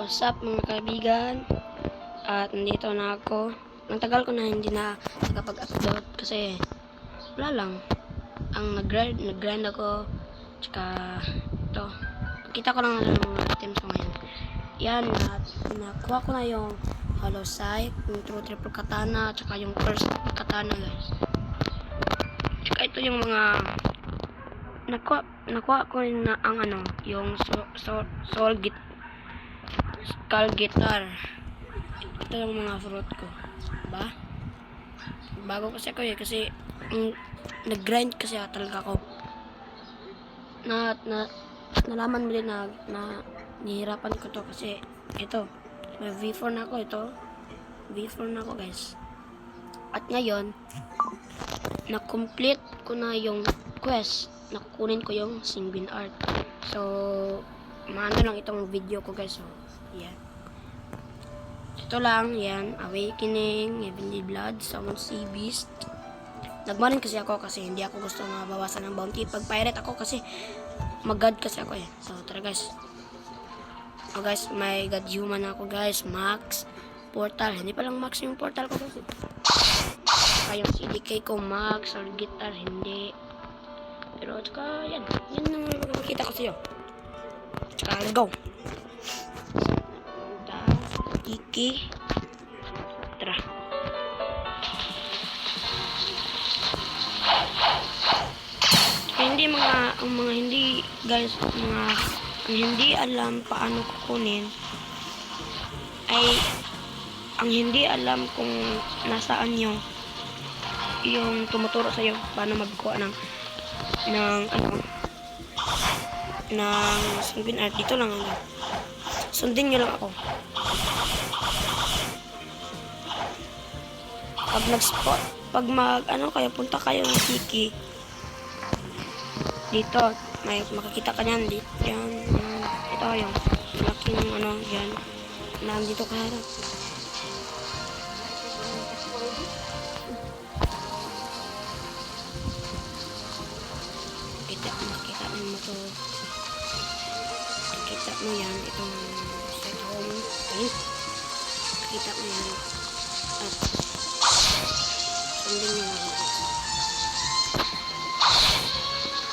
What's up mga kaibigan? At nandito na ako. Ang tagal ko na hindi na nakapag-upload kasi wala lang. Ang nag-grind ako. Tsaka ito. Pakita ko lang ng mga items ko ngayon. Yan, nakuha ko na yung hollow sight, yung triple katana, tsaka yung first katana guys. Tsaka ito yung mga nakuha ko rin na ang yung skull guitar. Ito yung mga fruit ko. Diba? Bago kasi ako kasi nag-grind kasi talaga ako. Nalaman mo din na nihirapan ko to kasi ito. May V4 na ako ito. V4 na ako guys. At ngayon, na-complete ko na yung quest. Nakukunin ko yung Singbin Art. So, maano lang itong video ko guys. So, yan. Ito lang, yan. Awakening, Heavenly Blood, Summon Sea Beast. Nagmarin kasi ako kasi hindi ako gusto mabawasan ng bounty. Pag pirate ako kasi mag-god kasi ako eh. So, tara guys. Oh guys, may god human ako guys. Max. Portal. Hindi pa lang max yung portal ko guys. Saka yung CDK ko max or guitar. Hindi. Pero tsaka yan. Yan ang makikita ko sa'yo. Tsaka let's go. Iki. Tara. Hindi ang mga hindi guys, ang hindi alam paano kukunin ay ang hindi alam kung nasaan yung tumuturo sa iyo paano magkuha ng Singbin Art. Dito lang sundin nyo lang ako. Pag nag-spot, pag kayo, punta kayo ng Kiki. Dito, may makikita ka niyan. Yan. Ito yung malaking yan. Nandito ka harap. Makita mo to. Makita mo yan. Itong set home. Ayun. Makita mo yan. At sundin nyo lang ako.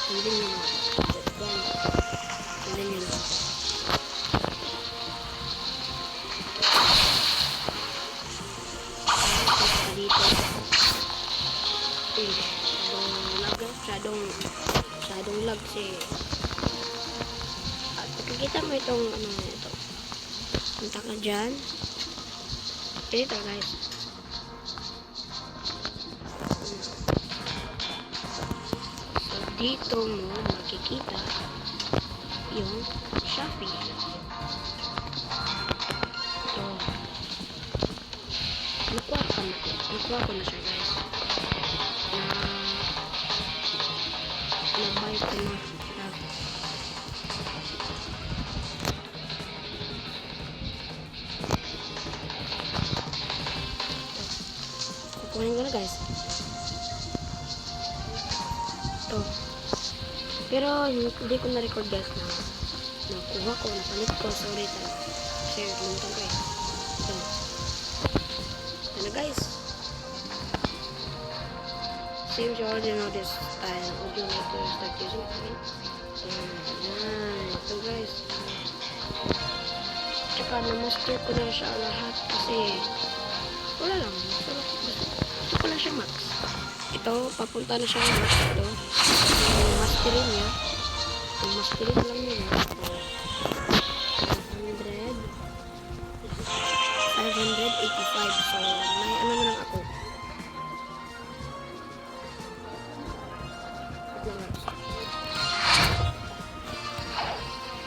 Sundin nyo lang ako. Sundin nyo lang ako. Punta dito. Masyadong lag kasi. At pagkikita mo itong ito. Punta ka dyan. Dito guys. Dito mo makikita yung Shopee. Ito. Nakuha ko na siya guys. Na-buy ko na. Kukunin ko na guys. Ito. Pero hindi ko na-record guys na nakuha ko, napalit ko. Sorry talaga. Kasi lumuntan ko eh. So, ito na guys. Seems you already know this style. Would you like to start using it again? Yan. Ito guys. Tsaka na-master ko na siya lahat kasi wala lang. Gusto ko na siya max. Ito, papunta na siya max. Ito. Yung mastery niya. Yung mastery na lang niya. 585. So, may na lang ako.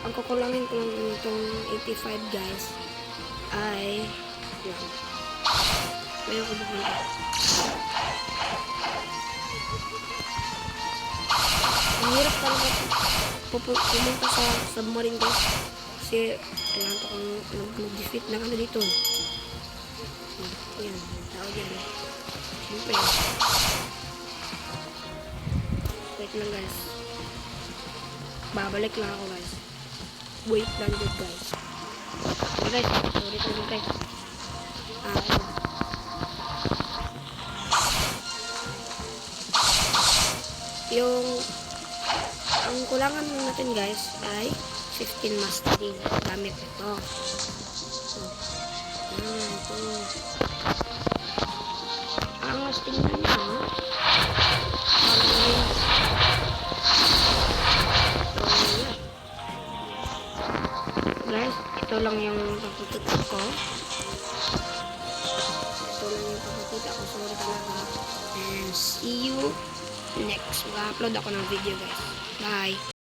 Ang kukulangin ko lang itong 85 guys ay yan. Mayroon ko bukunta. Ang hirap talaga pumunta sa submarine guys kasi kailangan ko mag-defeat ng dito. Yan, tao dyan. Siyempre. Wait lang guys. Babalik lang ako guys. Wait lang dito guys. guys. Sorry talaga guys. Ah, yung ang kulangan natin guys ay 15 mastery gamit ito. So, ito. Ang mas tingnan niya, guys, ito lang yung pagkikita ko. Ito lang yung pagkikita ko. Sorry talaga. And see you next. Mag-upload ako ng video guys. Bye!